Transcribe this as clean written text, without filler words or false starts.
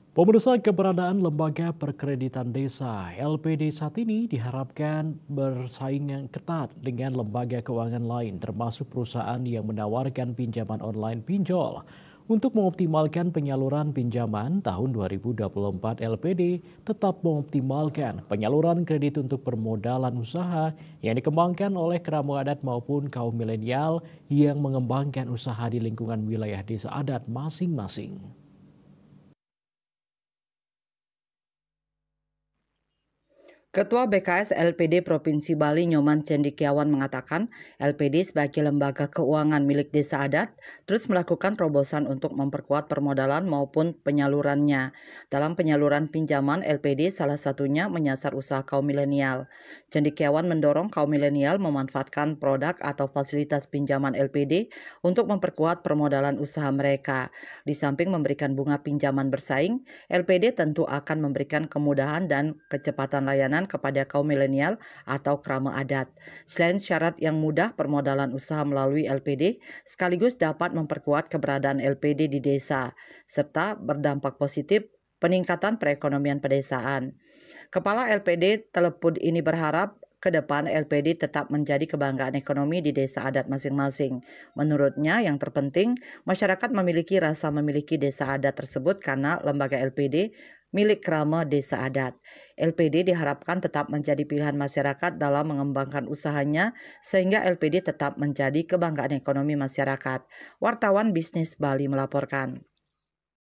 Pemirsa, keberadaan lembaga perkreditan desa (LPD) saat ini diharapkan bersaing yang ketat dengan lembaga keuangan lain, termasuk perusahaan yang menawarkan pinjaman online pinjol. Untuk mengoptimalkan penyaluran pinjaman tahun 2024, LPD tetap mengoptimalkan penyaluran kredit untuk permodalan usaha yang dikembangkan oleh keramu adat maupun kaum milenial yang mengembangkan usaha di lingkungan wilayah desa adat masing-masing. Ketua BKS LPD Provinsi Bali Nyoman Cendikiawan mengatakan LPD sebagai lembaga keuangan milik desa adat terus melakukan terobosan untuk memperkuat permodalan maupun penyalurannya. Dalam penyaluran pinjaman LPD salah satunya menyasar usaha kaum milenial. Cendikiawan mendorong kaum milenial memanfaatkan produk atau fasilitas pinjaman LPD untuk memperkuat permodalan usaha mereka. Di samping memberikan bunga pinjaman bersaing, LPD tentu akan memberikan kemudahan dan kecepatan layanan kepada kaum milenial atau krama adat. Selain syarat yang mudah permodalan usaha melalui LPD, sekaligus dapat memperkuat keberadaan LPD di desa, serta berdampak positif peningkatan perekonomian pedesaan. Kepala LPD Telepud ini berharap ke depan LPD tetap menjadi kebanggaan ekonomi di desa adat masing-masing. Menurutnya yang terpenting masyarakat memiliki desa adat tersebut karena lembaga LPD milik krama desa adat. LPD diharapkan tetap menjadi pilihan masyarakat dalam mengembangkan usahanya sehingga LPD tetap menjadi kebanggaan ekonomi masyarakat. Wartawan Bisnis Bali melaporkan.